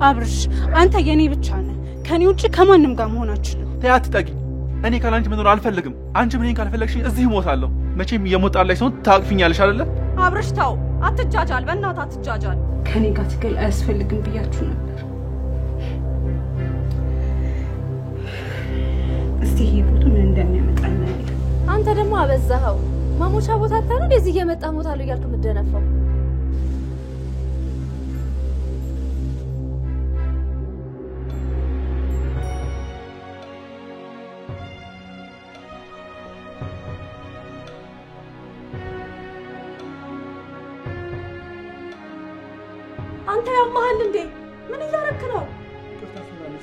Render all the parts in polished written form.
አብርሽ አንተ የኔ ብቻ ነህ ከኔ ውጪ ከማንም ጋር መሆን አትችልም አትጠጊ እኔ ካላንቺ መኖር አልፈልግም አንቺ ምንም ካልፈለግሽኝ እዚህ ሞታለሁ መቼም የሞታል ላይ ሰው ታቅፊኛለሽ አይደለ አብርሽ ታው አትጃጃል በእናትህ አትጃጃል ከኔ ጋር ትግል አያስፈልግም ብያችሁ ነበር እስቲ ይሄ ፎቶ ምን እንደሚያመጣና አንተ ደግሞ አበዛኸው ማሞቻ ቦታ ታሩ እንደዚህ እየመጣ ሞታለሁ እያልክ ምደነፈው አንተ ያማሃል እንዴ ምን እያረክ ነው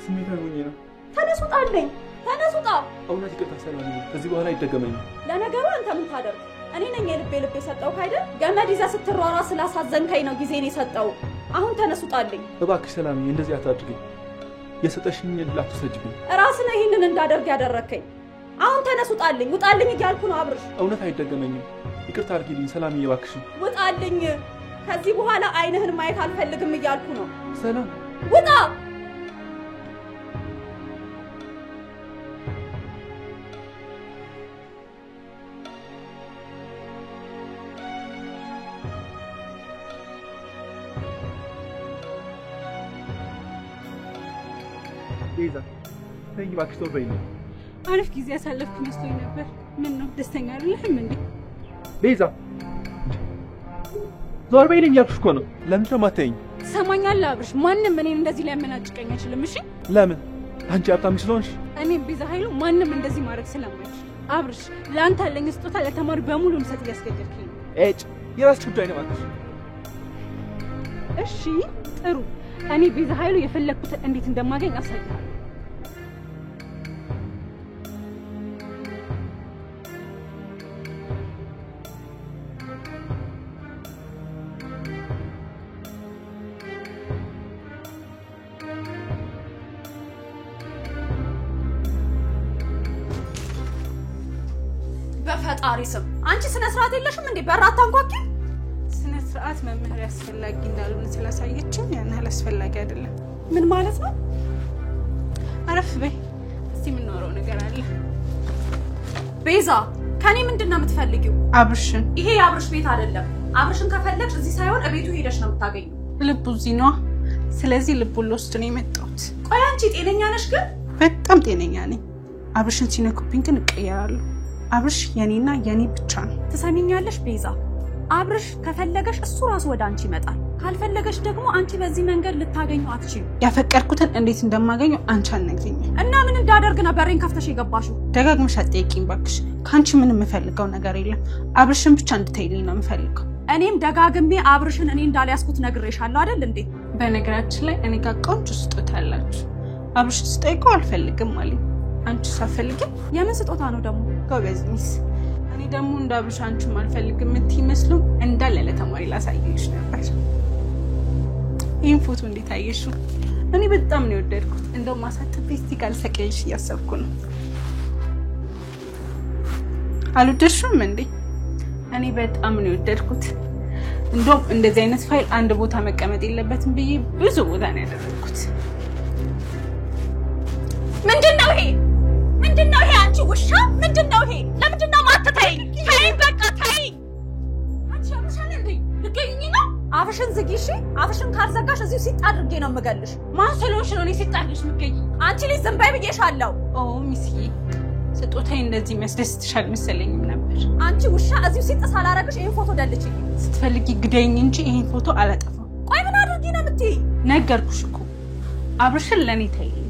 ስሜታዊ ሆኜ ነው ተነሱጣለኝ ተነሱጣ እውነት ይቅርታ ሰላም ከዚህ በኋላ አይደገመኝ ለነገሩ አንተ ምን ታደርግ እኔ ነኝ ልብ የሰጠው ካይደል ገመድ ይዛ ስትሯሯ ስላሳዘንከኝ ነው ጊዜን የሰጠው አሁን ተነሱጣለኝ እባክሽ ሰላም እንደዚህ አታድርጊ የሰጠሽኝ ላትሰጅብኝ ራስ ነህ ይሄንን እንዳደርግ ያደረከኝ አሁን ተነሱጣለኝ ውጣልኝ እያልኩ ነው አብርሽ እውነት አይደገመኝም ይቅርታ አድርጊልኝ ሰላም እባክሽ ውጣልኝ ከዚህ በኋላ አይንህን ማየት አልፈልግም እያልኩ ነው ሰላም ውጣ ቤዛ ተይ እባክሽ ተው በይኝ አሪፍ ጊዜ ያሳለፍኩ መስሎኝ ነበር ምን ነው ደስተኛ አይደለህም እንዴ ቤዛ ዞር በይልኝ ያልኩሽ እኮ ነው ለምን ተማተኝ ሰማኛለህ አብርሽ ማንንም እኔን እንደዚህ ሊያመናጭቀኝ አይችልም እሺ ለምን አንቺ ሀብታም ስለሆንሽ እኔ ቤዛ ኃይሉ ማንንም እንደዚህ ማድረግ ስለማይችል አብርሽ ለአንተ ያለኝ ስጦታ ለተማሪ በሙሉ እንሰጥ እያስገደድከኝ ነው እጭ የራስሽ ጉዳይ ነው እባክሽ እሺ ጥሩ እኔ ቤዛ ኃይሉ የፈለኩት እንዴት እንደማገኝ አሳይሃለሁ በፈጣሪ ስም አንቺ ስነ ስርዓት የለሽም እንዴ በራታ አንኳኪ ስነ ስርዓት መምህር ያስፈልጋል እንዳልሆነ ስላሳየችኝ ያን አላስፈልጋይ አይደለም ምን ማለት ነው አረፍ በይ እስቲ ምን ኖረው ነገር አለ ቤዛ ከኔ ምንድነው የምትፈልጊው አብርሽን ይሄ የአብርሽ ቤት አይደለም አብርሽን ከፈለግሽ እዚህ ሳይሆን እቤቱ ሄደሽ ነው የምታገኘው ልቡ እዚህ ነው ስለዚህ ልቡን ልወስድ ነው የመጣሁት ቆይ አንቺ ጤነኛ ነሽ ግን በጣም ጤነኛ ነኝ አብርሽን ሲነኩብኝ ግን እቀያለሁ አብርሽ የኔና የኔ ብቻ ነው ትሰሚኛለሽ ቤዛ አብርሽ ከፈለገሽ እሱ ራሱ ወደ አንቺ ይመጣል ካልፈለገሽ ደግሞ አንቺ በዚህ መንገድ ልታገኙ አትችይም ያፈቀርኩትን እንዴት እንደማገኘው አንቺ አልነግሪኝም እና ምን እንዳደርግ ነው በሬን ከፍተሽ የገባሽው ደጋግመሽ አትጠይቂኝ ባክሽ ካንቺ ምንም የምፈልገው ነገር የለም አብርሽን ብቻ እንድትይልኝ ነው የምፈልገው እኔም ደጋግሜ አብርሽን እኔ እንዳልያስኩት ነግሬሻለሁ አይደል እንዴ በነገራችን ላይ እኔ ጋር ቆንጆ ስጦታ አላችሁ አብርሽ ስጠይቀው አልፈልግም ማለት አንቺ ሳፈልግም የምን ስጦታ ነው ደግሞ ጎበዝ ሚስ እኔ ደግሞ እንዳብሽ አንቺም አልፈልግም እንትይመስሉ እንዳለ ለተማሪ ላሳየሽ ነበር ይሄን ፎቶ እንዴት አየሽው እኔ በጣም ነው የወደድኩት እንደው ማሳተፍ ፌስቲቫል ሰቀልሽ ያሰብኩ ነው አልወደድሽም እንዴ እኔ በጣም ነው የወደድኩት እንደው እንደዚህ አይነት ፋይል አንድ ቦታ መቀመጥ የለበትም ብዬ ብዙ ቦታ ነው ያደረኩት ምንድነው ይሄ አንቺ ውሻ ምንድነው ይሄ ለምንድነው ማትተይ ተይ በቃ ተይ አንቺ አብሽን እንዴ ልገኝ ነው አፍሽን ዝጊሽ አፍሽን ካልዘጋሽ እዚሁ ሲጥ አድርጌ ነው የምገልሽ ማን ስለሆንሽ ነው እኔ ሲጣልሽ ምገኝ አንቺ ልጅ ዝም በይ ብዬሻለሁ ሚስዬ ስጦታዬ እንደዚህ መስደስትሻል መሰለኝም ነበር አንቺ ውሻ እዚሁ ሲጥ ሳላረግሽ ይሄን ፎቶ ደልጪ ስትፈልጊ ግደኝ እንጂ ይሄን ፎቶ አላጠፋም ቆይ ምን አድርጊ ነው የምትይ ነገርኩሽ እኮ አብርሽን ለኔ ተይልኝ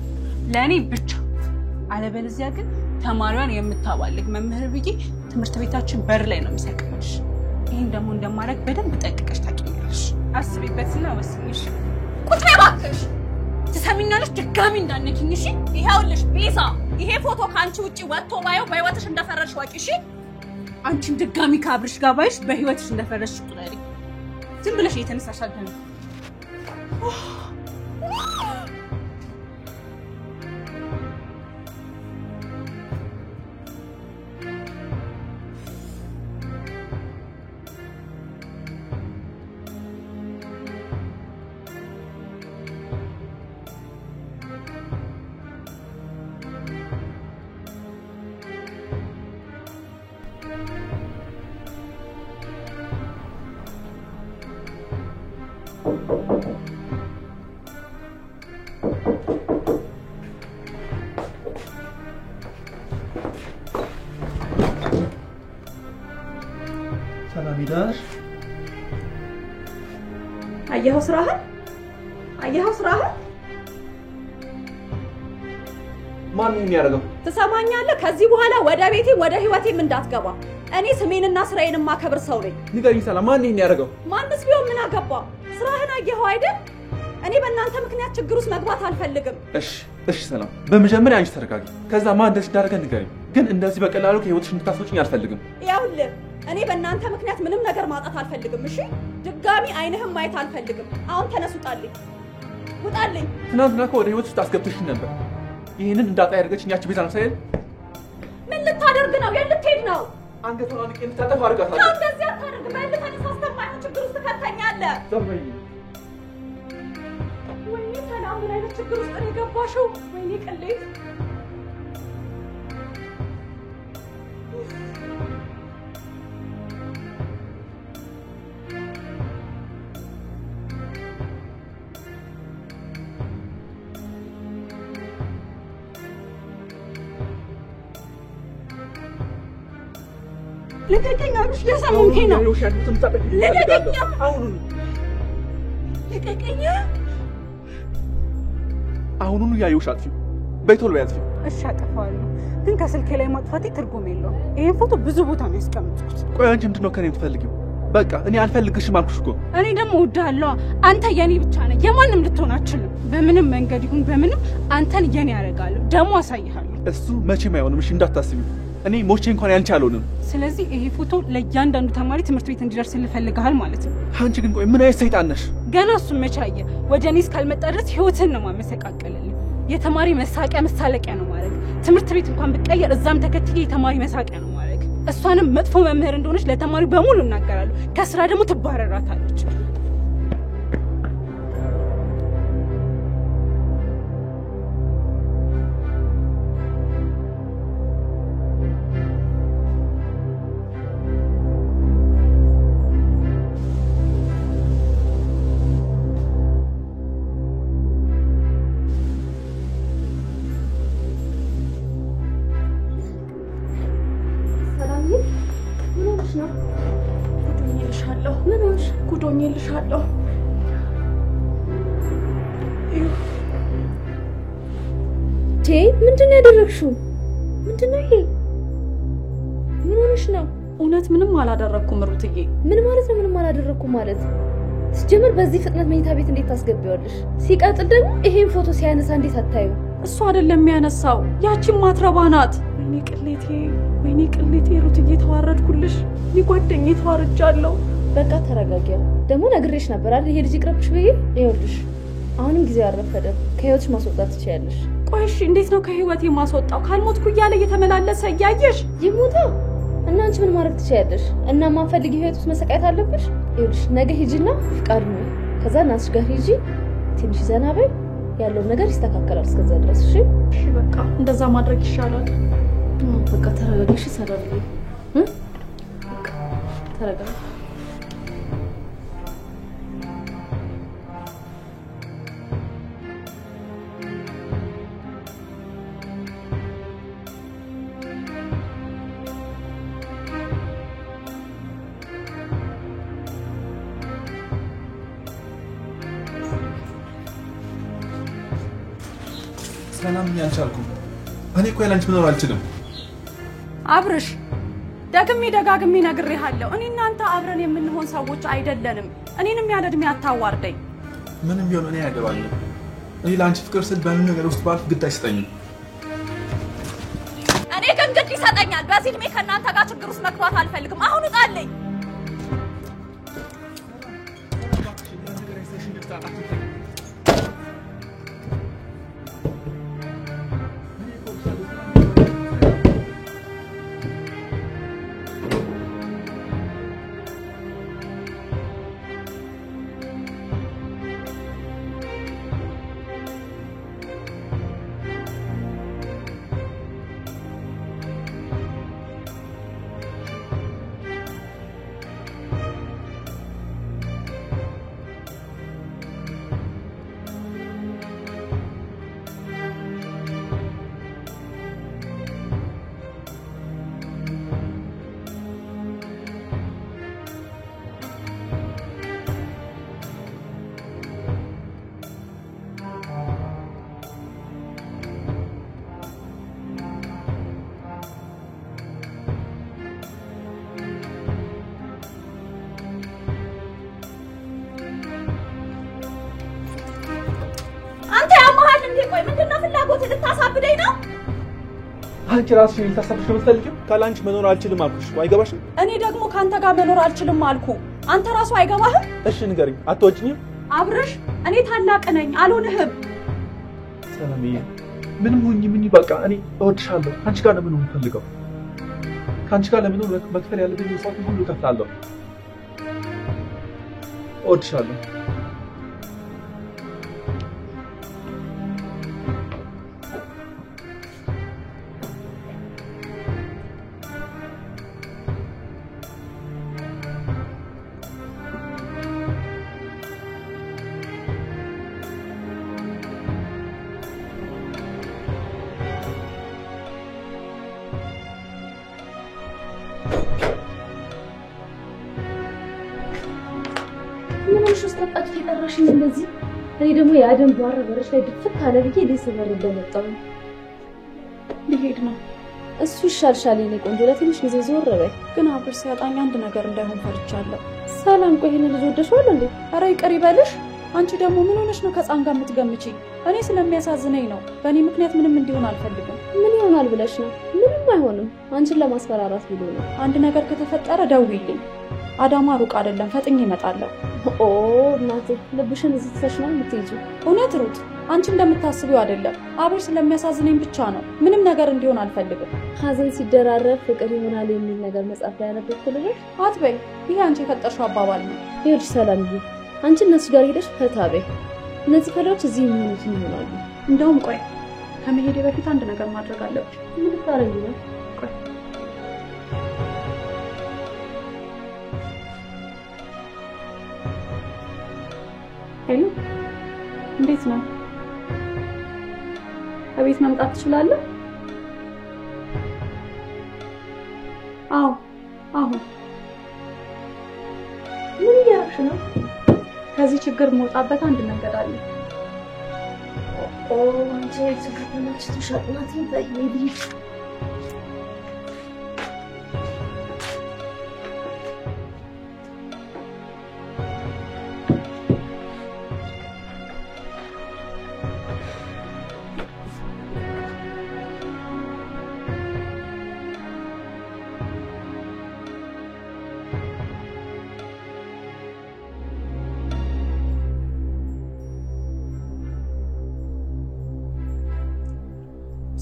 ለኔ ብቻ አለበለዚያ ግን ተማሪዋን የምታባልግ መምህር ብዬ ትምህርት ቤታችን በር ላይ ነው የሚሰቅልሽ ይሄን ደግሞ እንደማረግ በደንብ ጠንቅቀሽ ታውቂኛለሽ አስቢበትና ወስኝሽ ቁጭ በይ እባክሽ ትሰሚኛለሽ ድጋሚ እንዳነኪኝ እሺ ይሄውልሽ ቤዛ ይሄ ፎቶ ካንቺ ውጪ ወጥቶ ባየው በህይወትሽ እንደፈረሽ ወቂ እሺ አንቺን ድጋሚ ከአብርሽ ጋር ባይሽ በህይወትሽ እንደፈረሽ ቁጠሪ ዝም ብለሽ እየተነሳሻል ሰላም ይዳሽ አየኸው ስራህን ማን ነው የሚያደርገው? ትሰማኛለህ? ከዚህ በኋላ ወደ ቤቴም ወደ ህይወቴም እንዳትገባ። እኔ ስሜንና ስራዬን ማከብር ሰው ነኝ። ንገሪኝ ሰላም፣ ማን ነው የሚያደርገው? ማንስ ቢሆን ምን አገባ? ስራህን አየኸው አይደል? እኔ በእናንተ ምክንያት ችግር ውስጥ መግባት አልፈልግም። እሺ ሰላም፣ በመጀመሪያ አንቺ ተረጋጊ። ከዛ ማን እንደዚህ እንዳደረገ ንገሪኝ። ግን እንደዚህ በቀላሉ ከህይወትሽ እንድታስወጪኝ አልፈልግም። ይኸውልህ እኔ በእናንተ ምክንያት ምንም ነገር ማጣት አልፈልግም። እሺ ድጋሚ አይንህም ማየት አልፈልግም። አሁን ተነስ፣ ውጣልኝ። ትናንትና እኮ ወደ ህይወት ውስጥ አስገብተሽኝ ነበር። ይሄንን እንዳጣ ያደረገችኝ ያቺ ቤዛ ነው ሳይል። ምን ልታደርግ ነው? የት ልትሄድ ነው? አንገቷን አንቄ እንድታጠፋ አድርጋታለሁ። ነው እንደዚህ አታደርግ። መልሰህ ሳስተማኝ ችግር ውስጥ ከተኛለህ። ዘርበኝ። ወይኔ ሰላም፣ ምን አይነት ችግር ውስጥ ነው የገባሽው? ወይኔ ቅሌት። ልቀቀኝ አሉሽ። ለሰሙኝ ነው። ልቀቀኝ አሁኑኑ ያዩሽ አጥፊው። በይቶል በያዝኝ። እሺ አጠፋዋለሁ፣ ግን ከስልኬ ላይ ማጥፋቴ ትርጉም የለውም። ይሄን ፎቶ ብዙ ቦታ ነው ያስቀምጥኩት። ቆይ አንቺ ምንድነው ከኔ የምትፈልጊው? በቃ እኔ አልፈልግሽም አልኩሽ እኮ። እኔ ደግሞ እወድሃለሁ። አንተ የኔ ብቻ ነህ፣ የማንም ልትሆን አትችልም። በምንም መንገድ ይሁን በምንም አንተን የኔ ያደርጋለሁ፣ ደግሞ አሳይሃለሁ። እሱ መቼም አይሆንም። እሺ እንዳታስቢ፣ እኔ ሞቼ እንኳን ያንቺ አልሆንም። ስለዚህ ይሄ ፎቶ ለእያንዳንዱ ተማሪ ትምህርት ቤት እንዲደርስ ልፈልግሃል ማለት ነው። አንቺ ግን ቆይ ምን አይነት ሰይጣን ነሽ? ገና እሱን መቼ አየህ? ወደ እኔ እስካልመጣ ድረስ ህይወትን ነው ማመሰቃቀልልህ። የተማሪ መሳቂያ መሳለቂያ ነው ማድረግ። ትምህርት ቤት እንኳን ብቀየር እዛም ተከትዬ የተማሪ መሳቂያ ነው ማድረግ። እሷንም መጥፎ መምህር እንደሆነች ለተማሪ በሙሉ እናገራለሁ። ከስራ ደግሞ ትባረራታለች። ጉዶኝልሻለሁ። ምንድን ነው ያደረግሽው? ምንድን ነው ይሄ? ምን ሆነሽ ነው? እውነት ምንም አላደረኩም ሩትዬ። ምን ማለት ነው ምንም አላደረኩም ማለት? ሲጀምር በዚህ ፍጥነት መኝታ ቤት እንዴት ታስገቢዋለሽ? ሲቀጥል ደግሞ ይሄን ፎቶ ሲያነሳ እንዴት አታዩ? እሱ አይደለም የሚያነሳው፣ ያቺን ማትረባ ናት። ወይኔ ቅሌቴ ሩትዬ፣ ተዋረድኩልሽ። እኔ ጓደኛዬ ተዋርጃለሁ። በቃ ተረጋጊ። ደግሞ ነግሬሽ ነበር አይደል ይሄ ልጅ ይቅርብሽ ብዬ። ይኸውልሽ አሁንም ጊዜው አልረፈደም። ከህይወትሽ ማስወጣት ትችያለሽ። ቆይ እሺ እንዴት ነው ከህይወቴ ማስወጣው? ካልሞትኩ እያለ እየተመላለሰ እያየሽ ይሞታ እና አንቺ ምን ማድረግ ትችያለሽ? እና ማንፈልግ ህይወት ውስጥ መሰቃየት አለብሽ? ይኸውልሽ ነገ ሂጂና ፍቃድ ነው። ከዛ እናትሽ ጋር ሂጂ፣ ትንሽ ዘና በይ፣ ያለው ነገር ይስተካከላል እስከዛ ድረስ። እሺ በቃ እንደዛ ማድረግ ይሻላል። በቃ ተረጋጊ። እሺ ሰላም ተረጋጊ። ሰላም ያንቻልኩ። እኔ እኮ ያላንቺ መኖር አልችልም። አብርሽ ደጋግሜ ነግሬሃለሁ። እኔ እናንተ አብረን የምንሆን ሰዎች አይደለንም። እኔንም ያለ እድሜ አታዋርደኝ። ምንም ቢሆን እኔ ያገባኛል። እኔ ለአንቺ ፍቅር ስል በምን ነገር ውስጥ ባልፍ ግድ አይሰጠኝም። እኔ ግን ግድ ይሰጠኛል። በዚህ እድሜ ከእናንተ ጋር ችግር ውስጥ መግባት አልፈልግም። አሁን ውጣልኝ። ልታሳብደኝ ነው? አንቺ ራስሽ ልታሳብሽ ነው የምትፈልጊው? ካላንቺ መኖር አልችልም አልኩሽ። አይገባሽም? እኔ ደግሞ ካንተ ጋር መኖር አልችልም አልኩ። አንተ ራሱ አይገባህም? እሺ ንገሪኝ፣ አትወጂኝም? አብርሽ እኔ ታላቅ ነኝ አልሆንህም። ሰላምዬ ምንም ሁኚ ምን በቃ እኔ እወድሻለሁ። አንቺ ጋር ለምን ነው የምፈልገው? ካንቺ ጋር ለምን ነው መክፈል ያለብኝ መስዋዕት ሁሉ እከፍላለሁ። እወድሻለሁ። ተጣጣቂ ተጠራሽኝ እንደዚህ እኔ ደግሞ ያደም ባረ በረሽ ላይ ድፍት አለ ብዬ ለሰበር እንደመጣው ሊሄድ ነው። እሱ ይሻልሻል የኔ ቆንጆ ለትንሽ ጊዜ ዞር በይ። ግን አብርሽ ሲያጣኝ አንድ ነገር እንዳይሆን ፈርቻለሁ። ሰላም ቆይ ይሄን ልጅ ወደሽዋል እንዴ? አረ ይቅር ይበልሽ። አንቺ ደግሞ ምን ሆነሽ ነው ከጻን ጋር የምትገምጪ? እኔ ስለሚያሳዝነኝ ነው። በእኔ ምክንያት ምንም እንዲሆን አልፈልግም። ምን ይሆናል ብለሽ ነው? ምንም አይሆንም። አንቺን ለማስፈራራት ብሎ ነው። አንድ ነገር ከተፈጠረ ደውይልኝ። አዳማ ሩቅ አይደለም፣ ፈጥኜ እመጣለሁ። ኦ እናቴ ልብሽን እዚህ ተሰሽ ነው የምትይጂው? እውነት ሩት አንቺ እንደምታስቢው አይደለም። አብርሽ ስለሚያሳዝነኝ ብቻ ነው። ምንም ነገር እንዲሆን አልፈልግም። ሀዘን ሲደራረብ ፍቅር ይሆናል የሚል ነገር መጽሐፍ ላይ ያነበብኩት ልጅ አትበይ። ይሄ አንቺ የፈጠርሽው አባባል ነው። ይኸውልሽ ሰላምዬ አንቺ እነሱ ጋር ሄደሽ ፈታ በይ። እነዚህ ፈላዎች እዚህ የሚሆኑት ይሆናሉ። እንደውም ቆይ ከመሄዴ በፊት አንድ ነገር ማድረግ አለብሽ። ምን ልታረጊ ነው? ቆይ ሄሎ እንዴት ነው? አቤት መምጣት ትችላለህ? አዎ አሁን ምን እያደረግሽ ነው? ከዚህ ችግር መውጣበት አንድ መንገድ አለ። ኦ አንቺ ችግርናች ተሻጥናት ይይዲ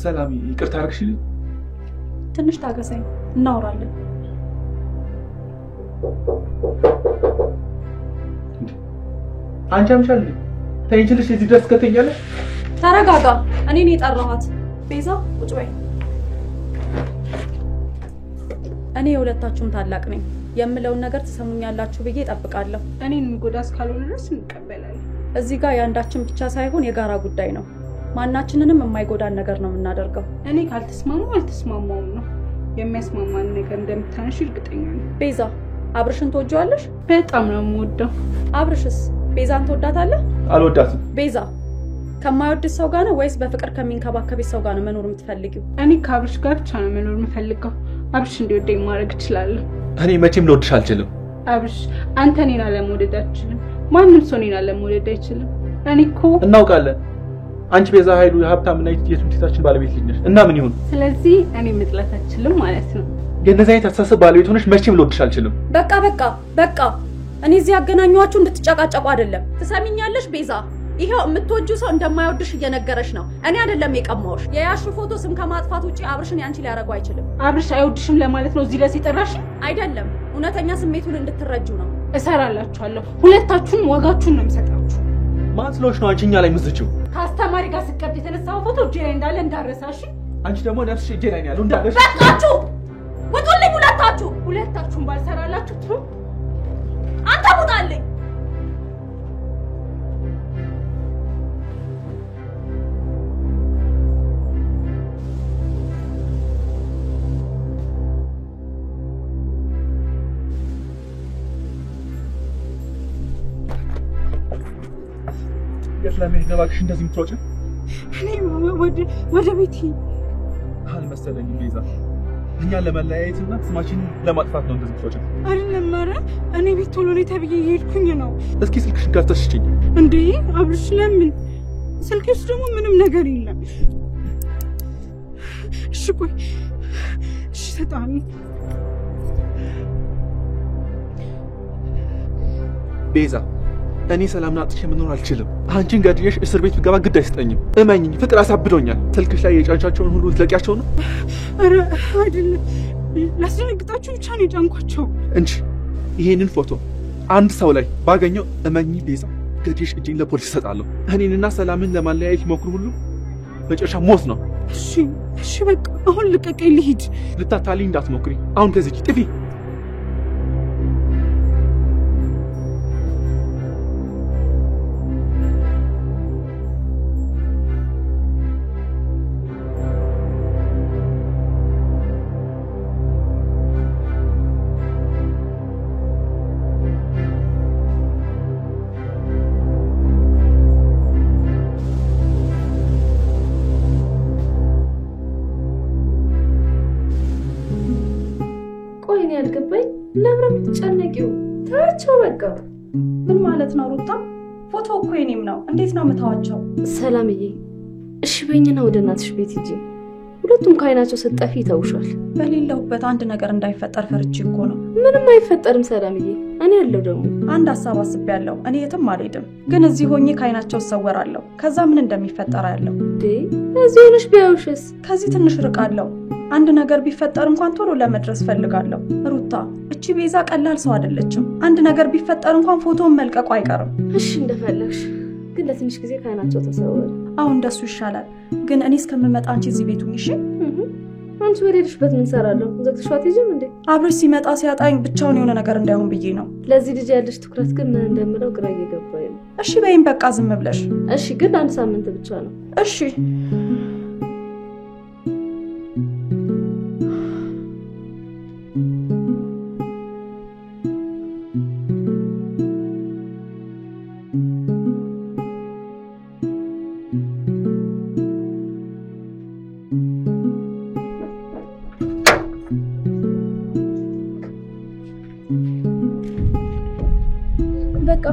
ሰላም ይቅርታ አድርግሽልኝ። ትንሽ ታገሰኝ እናወራለን። አንቺ አምሻል እንዴ? ታይንችልሽ እዚህ ድረስ ከተኛለሽ? ተረጋጋ። እኔ ነኝ የጠራኋት። ቤዛ ቁጭ በይ። እኔ የሁለታችሁም ታላቅ ነኝ። የምለውን ነገር ትሰሙኛላችሁ ብዬ እጠብቃለሁ። እኔን የሚጎዳ እስካልሆነ ድረስ እንቀበላለን። እዚህ ጋር የአንዳችን ብቻ ሳይሆን የጋራ ጉዳይ ነው። ማናችንንም የማይጎዳን ነገር ነው የምናደርገው። እኔ ካልተስማማው አልተስማማውም ነው። የሚያስማማን ነገር እንደምታነሺ እርግጠኛ ነኝ። ቤዛ አብርሽን ትወጂዋለሽ? በጣም ነው የምወደው። አብርሽስ ቤዛን ትወዳታለህ? አልወዳትም። ቤዛ ከማይወድ ሰው ጋር ነው ወይስ በፍቅር ከሚንከባከብ ሰው ጋር ነው መኖር የምትፈልጊው? እኔ ከአብርሽ ጋር ብቻ ነው መኖር የምፈልገው። አብርሽ እንዲወደኝ ማድረግ እችላለሁ። እኔ መቼም ልወድሽ አልችልም። አብርሽ አንተ እኔን አለመውደድ አትችልም። ማንም ሰው እኔን አለመውደድ አይችልም። እኔ እኮ እናውቃለን። አንቺ ቤዛ ኃይሉ የሀብታም እና የትምክህታችን ባለቤት ልጅ ነሽ እና ምን ይሁን? ስለዚህ እኔ መጥላት አልችልም ማለት ነው። የነዚህ አይነት አስተሳሰብ ባለቤት ሆነሽ መቼም ልወድሽ አልችልም። በቃ እኔ እዚህ ያገናኘኋችሁ እንድትጨቃጨቁ አይደለም። ትሰሚኛለሽ ቤዛ? ይሄው የምትወጂው ሰው እንደማይወድሽ እየነገረሽ ነው። እኔ አይደለም የቀማውሽ። የያሹ ፎቶ ስም ከማጥፋት ውጪ አብርሽን ያንቺ ሊያረጋው አይችልም። አብርሽ አይወድሽም ለማለት ነው እዚህ ድረስ የጠራሽ? አይደለም፣ እውነተኛ ስሜቱን እንድትረጁ ነው። እሰራላችኋለሁ። ሁለታችሁንም ዋጋችሁን ነው የምሰጣችሁ። ማን ስለሆንሽ ነው አንቺ እኛ ላይ ምዝጪው? ከአስተማሪ ጋር ስቀርብ የተነሳው ፎቶ እጄ ላይ እንዳለ እንዳረሳሽ። አንቺ ደግሞ ነፍስሽ እጄ ላይ ነው ያለው እንዳለሽ። በቃችሁ ውጡልኝ ሁለታችሁ። ሁለታችሁም ባልሰራላችሁ አንተ ውጣልኝ። ለምን ደባክሽ እንደዚህ የምትሮጪው? እኔ ወደ ቤቴ አልመሰለኝም ቤዛ። እኛን ለመለያየትና ስማችንን ለማጥፋት ነው እንደዚህ የምትሮጪው? አይደለም። ኧረ እኔ ቤት ቶሎ ላይ ተብዬ እየሄድኩኝ ነው። እስኪ ስልክሽን ከፍተሽ ስጪኝ። እንዴ አብርሽ ለምን? ስልኬ ውስጥ ደግሞ ምንም ነገር የለም። እሺ ቆይ እሺ ተጣሚ ቤዛ እኔ ሰላም ናጥሽ መኖር አልችልም አንቺን ገድየሽ እስር ቤት ብገባ ግድ አይስጠኝም እመኝኝ ፍቅር አሳብዶኛል ስልክሽ ላይ የጫንቻቸውን ሁሉ ዝለቂያቸው ነው አረ አይደለም ላስደነግጣችሁ ብቻ ነው የጫንኳቸው እንጂ ይሄንን ፎቶ አንድ ሰው ላይ ባገኘው እመኝ ቤዛ ገድየሽ እጄን ለፖሊስ እሰጣለሁ እኔንና ሰላምን ለማለያየት ሞክሩ ሁሉ መጨረሻ ሞት ነው እሺ በቃ አሁን ልቀቀኝ ልሂድ ልታታልኝ እንዳትሞክሪ አሁን ከዚህ ጥፊ ያልገባኝ ለምን የምትጨነቂው ታቸው በቃ ምን ማለት ነው ሩታ ፎቶ እኮ የኔም ነው እንዴት ነው መታዋቸው ሰላምዬ እሺ በእኛና ወደ እናትሽ ቤት ሂጂ ሁለቱም ካይናቸው ሰጣፊ ይተውሻል በሌለውበት አንድ ነገር እንዳይፈጠር ፈርቼ እኮ ነው ምንም አይፈጠርም ሰላምዬ እኔ ያለው ደግሞ አንድ ሐሳብ አስቤያለሁ እኔ የትም አልሄድም ግን እዚህ ሆኜ ካይናቸው ሰወራለሁ ከዛ ምን እንደሚፈጠር ያለው እዚህ ሆነሽ ቢያውሽስ ከዚህ ትንሽ ርቃለሁ አንድ ነገር ቢፈጠር እንኳን ቶሎ ለመድረስ ፈልጋለሁ ሩታ እቺ ቤዛ ቀላል ሰው አይደለችም አንድ ነገር ቢፈጠር እንኳን ፎቶን መልቀቁ አይቀርም እሺ እንደፈለግሽ ግን ለትንሽ ጊዜ ካይናቸው ተሰወር አሁን እንደሱ ይሻላል ግን እኔ እስከምመጣ አንቺ እዚህ ቤቱን እሺ አንቺ ወዴልሽበት ምን ሰራለሁ ዘግተሽዋት ይጅም እንዴ አብረሽ ሲመጣ ሲያጣኝ ብቻውን የሆነ ነገር እንዳይሆን ብዬ ነው ለዚህ ልጅ ያለሽ ትኩረት ግን ምን እንደምለው ግራ እየገባኝ ነው እሺ በይም በቃ ዝም ብለሽ እሺ ግን አንድ ሳምንት ብቻ ነው እሺ በቃ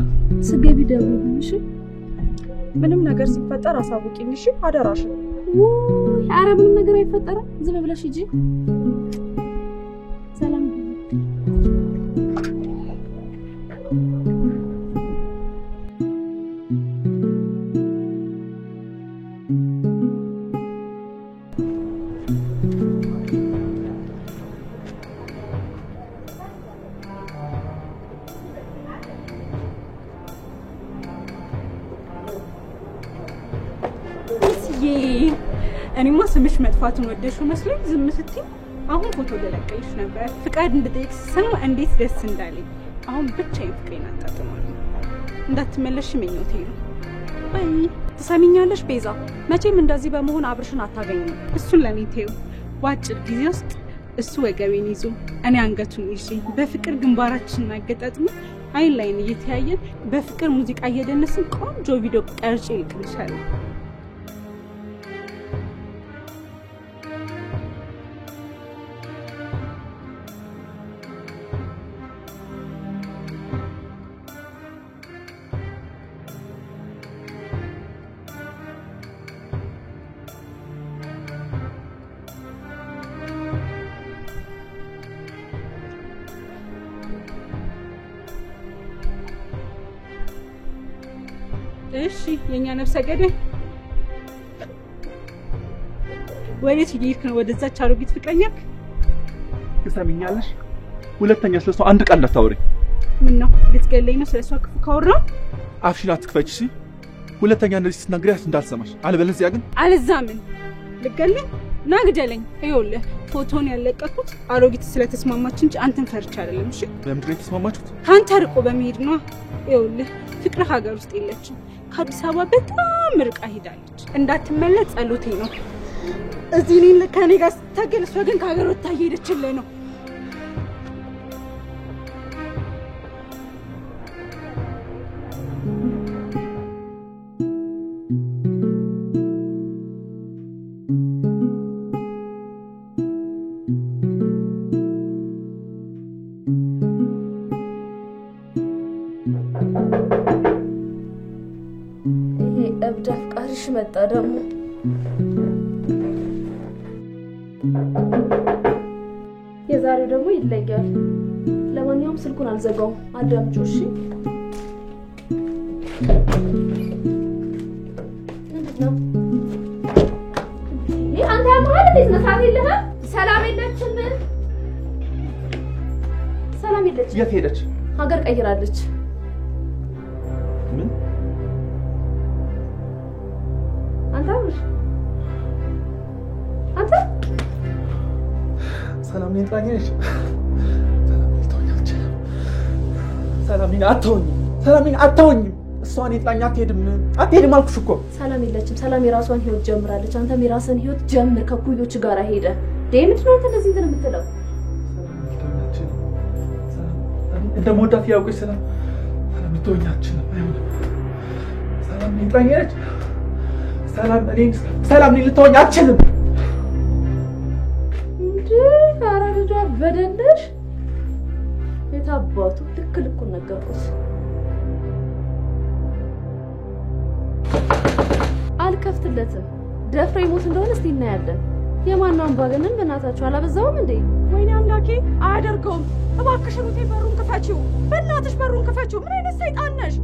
ስገቢ ደውዪልኝ እሺ ምንም ነገር ሲፈጠር አሳውቂኝ እሺ አደራሽ ወይ ኧረ ምንም ነገር አይፈጠርም ዝም ብለሽ ሂጂ ሰላም እኔማ ስምሽ መጥፋቱን ወደሽው መስሎኝ ዝም ስትይ አሁን ፎቶ ለለቀልሽ ነበር ፍቃድ እንድጠይቅ ሰማ እንዴት ደስ እንዳለኝ አሁን ብቻዬን ፍቅሬን አጣጥማለሁ እንዳትመለሽ ምኞቴ ነው አይ ትሰሚኛለሽ ቤዛ መቼም እንደዚህ በመሆን አብርሽን አታገኝም እሱን ለኔ ተይው በአጭር ጊዜ ውስጥ እሱ ወገቤን ይዞ እኔ አንገቱን ይዤ በፍቅር ግንባራችንን አገጣጥሞ አይን ላይን እየተያየን በፍቅር ሙዚቃ እየደነስን ቆንጆ ቪዲዮ ቀርጬ ልክልሻለሁ እሺ የኛ ነፍሰ ገዳይ ወዴት ይሄድክ ነው ወደዛች አሮጊት ፍቅረኛክ ትሰሚኛለሽ ሁለተኛ ስለሷ አንድ ቃል እንዳታወሪ ምን ነው ልትገለኝ ነው ስለሷ ክፉ ካወራ አፍሽን አትክፈቺ እሺ ሁለተኛ እንደዚህ ስትናገሪያት እንዳልሰማሽ አለበለዚያ ግን አልዛምን ልትገለኝ ናግደለኝ ይኸውልህ ፎቶን ያለቀኩት አሮጊት ስለተስማማች እንጂ አንተን ፈርቻ አይደለም እሺ በምድር የተስማማችሁት ካንተ ርቆ በመሄድ ነው ይኸውልህ ፍቅር ሀገር ውስጥ የለችም ከአዲስ አበባ በጣም ርቃ ሄዳለች እንዳትመለስ ጸሎቴ ነው እዚህ እኔን ከኔ ጋር ስታገል እሷ ግን ከሀገር ወጥታ ሄደችልህ ነው እብድ አፍቃሪሽ መጣ ደግሞ ደግሞ ይለያል ለማንኛውም ስልኩን አልዘጋው አዳምጪው እሺ ምንድነው አንተ ያማል እንዴት ነሳት የለህ ሰላም የለችም ሰላም የለች የት ሄደች ሀገር ቀይራለች ምን አንተ ሰላም ነኝ ሰላም አትሆኝ እሷን ይጥላኛ አትሄድም አልኩሽ እኮ ሰላም የለችም ሰላም የራሷን ህይወት ጀምራለች አንተም የራስን ህይወት ጀምር ከኩዮች ጋር ሄደ ደምት ነው እንደዚህ እንትን የምትለው እንደሞዳት ያውቁኝ ሰላም ይተወኛችን ሰላም ይጥላኛች ሰላም ልትሆኝ አትችልም እንዴ አራራጇ በደንደሽ የታባቱ ልክ ነገርኩት አልከፍትለትም ደፍሬ ሞት እንደሆነ እስቲ እናያለን የማንንም አምባገነን በእናታችሁ አላበዛውም እንዴ ወይኔ አምላኬ አያደርገውም እባክሽ ሩቴ በሩን ክፈቺው በእናትሽ በሩን ክፈቺው ምን አይነት ሰይጣን ነሽ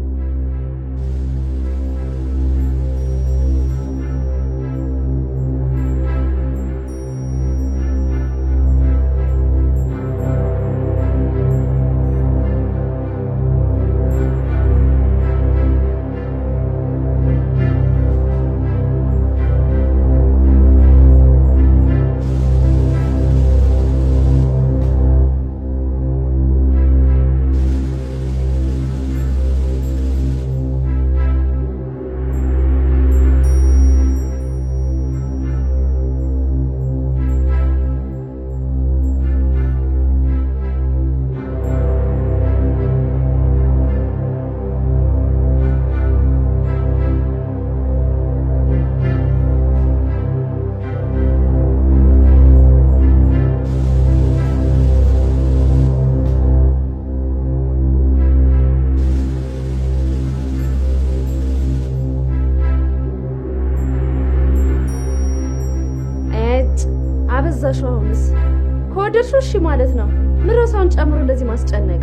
ከወደድሽው እሺ ማለት ነው ምረሳውን ጨምሮ እንደዚህ ማስጨነቅ